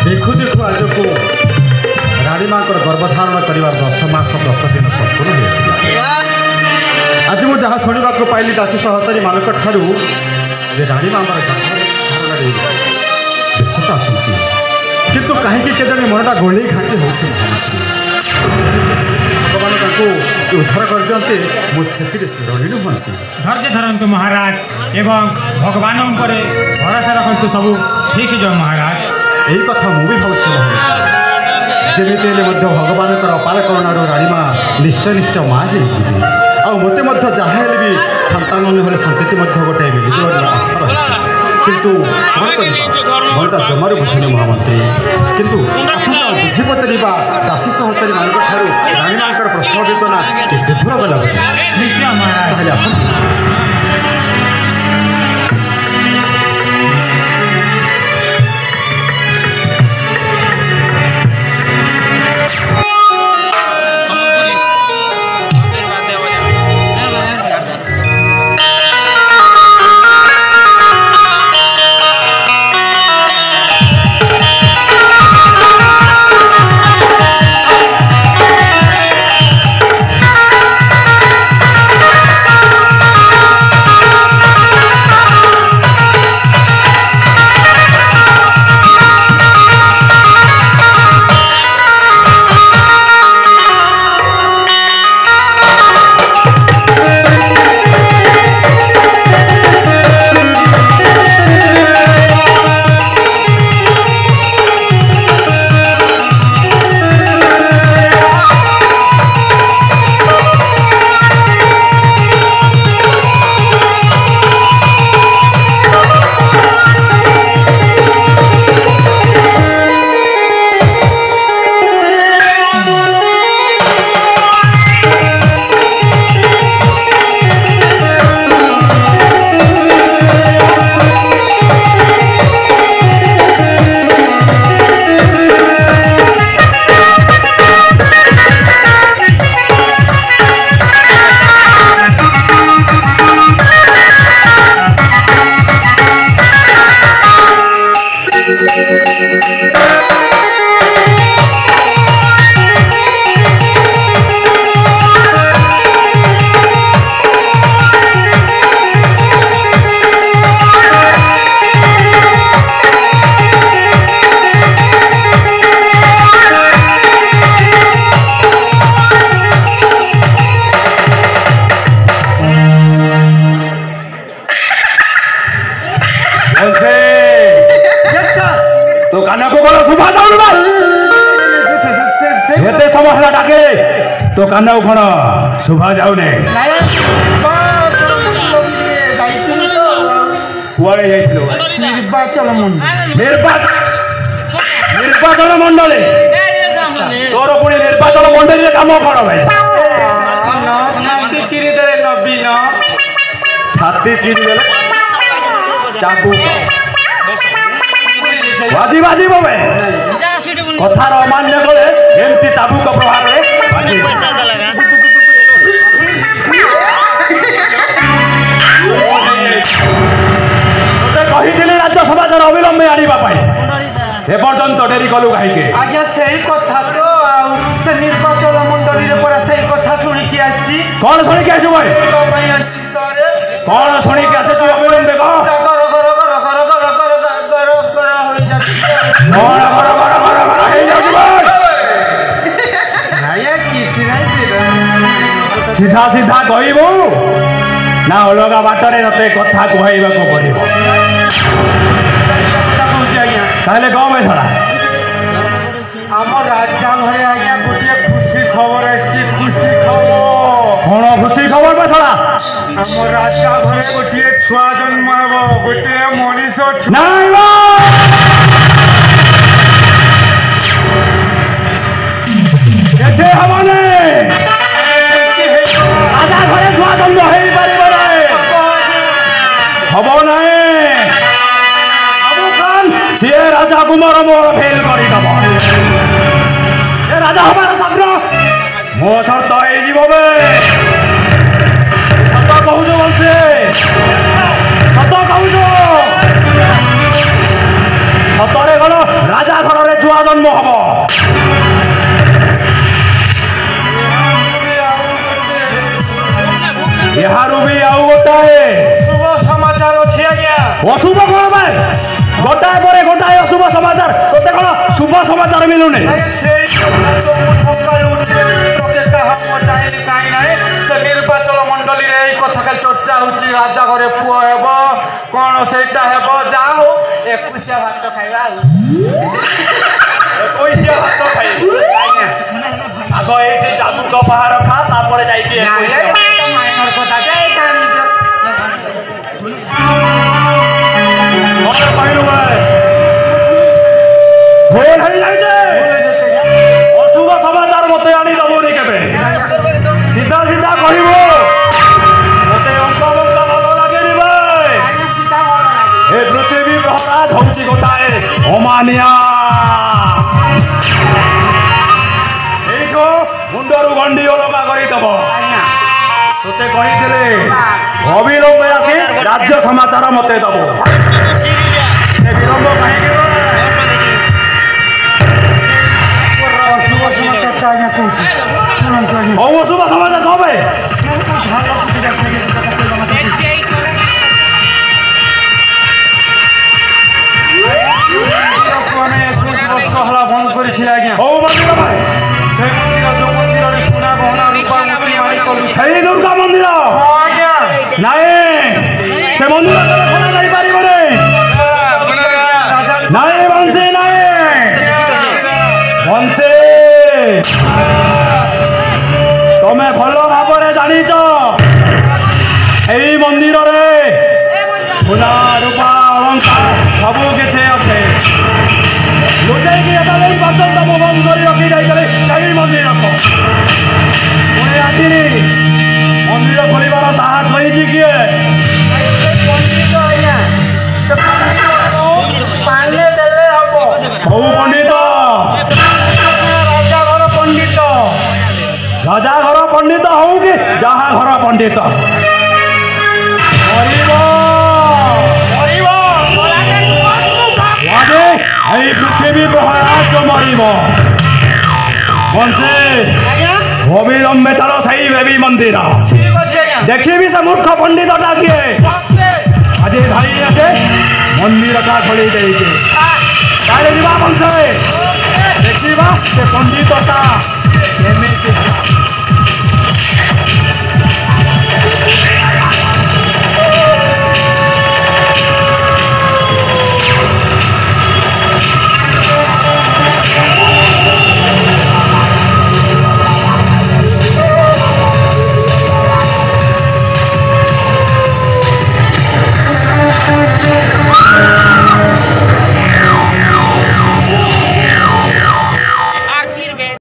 देखु देखु आज को रानी माँ गर्भधारण कर 10 मास 10 दिन संपूर्ण हो आज मुझे जहाँ शुणा पाइली दासी सहकारी मान रानी माँ व्यस्तता आसती किंतु कहीं केजने मनटा गोले घाटी हो भगवान उद्धार कर दिखते मुझे ऋणी नुहति धैर्य धरतु महाराज एवं भगवान भरोसा रखु सब ठीक जो महाराज यही कथा मुझे भावुँ जमी भगवान अपार करुणार रानी माँ निश्चय निश्चय माँ ही मत जहाँ भी सन्तान ना संतति गोटे मिलते आशा रही किंतु कौन कर मनटा जमार बुझे महामंत्री किंतु आसंता बुझी पचार दासी सहकारी मान रानी माँ प्रश्न बेचना केते दूर गला तो काना को बोलो सुबह जाओ हेते समहला डाके तो काना को खण सुबह जाऊ ने कुआळे जाइलो निर्वाचन मंडल तोर पुणी निर्वाचन मंडल रे काम कण भाई छाती चिरी दे नवीन छाती चिरी देले चाबू बाजी बाजी बबे कथार अमान्य कले एमती चाबुक प्रहार रे तोते कहि दिले राज्य समाचार अविलंबे आनिबा पाई ए पर्यंत डेरी कलु काहीके आज्ञा सही कथा तो आउ से निर्वाचन मंडली रे पर सही कथा सुनी की आछि कोन सुनी की आछु भाई कोन सुनी की आछे तू अविलंबे कह सीधा सीधा कहबू ना अलग बाटर ते कथा कहवा को पड़ो ताहले कौन बेसड़ा आम राजा घरे आज्ञा गोटे खुशी खबर आछि खुशी खबर कौन खुशी खबर बेसड़ा आम राजा घरे गोटे छुआ जन्म हेबो गोटे मनीष कैसे हमने राजा घरे छुआ जन्म हो पारिब हम ना अबू खान राजा कुमार मोर फेल करदब राजा हमार शब्द मो शर्त बे सत कहूँ बंशे सत कहूँ सतरे कौन राजा घर में छुआ जन्म हम यार भी आउ गोटाए शुभ समाचार अच्छी आज्ञा अशुभ कौन भाई गोटाए पर गोटाए अशुभ समाचार तोते कौन शुभ समाचार मिलुने निर्वाचन मंडली कथा खाली चर्चा होची राजा घरे पुओ हेब कौन सेटा हेब जा हो 21 भात खाइबा 21 भात खाइ आगो एठी जादू पहाड़ खा तापर जाइके 21 माइनर कथा जाय कानी और कहलु भाई भोल हई जाइजे अशुभ समाचार मते आनी दबोनी केबे सीधा सीधा कहबो मते अंक भलो लागेनी भाई ए पृथ्वी प्रहराज हौची गोटाए अमानिया एठो मुंडरू गंडी अलगा करी दब तोते कहिथिले अविलंब आसी राज्य समाचार मते दबो ए विलंब काहे के शुभ समाचार कह भाई बंद कर सुना गहना रूपा दुर्गा मंदिर नाए से मंदिर खोला जाई पारिबो रे नाए वंशे नाए वंशे तमे भलो भाबरे जानिच एई मंदिर रे सोना रूपा अलंकार सबु किछे আছে लुटाई की एटा नहीं बंद बंद कर रखी जाई गले चाहि मंदिर रखो ओए आदिनी मंदिर खोलिबार साहस होईची किए पंडित आज्ञा से पानी देले हबो हौ पंडित राजा घर पंडित हौ कि जहा घर पंडित पृथ्वी प्रहराज मरब वंशे अविलंबे चलो सही देवी मंदिर देखी से मूर्ख पंडित किए आज धाई आसे मंदिर का खोली देखे वंशे देखा से पंडित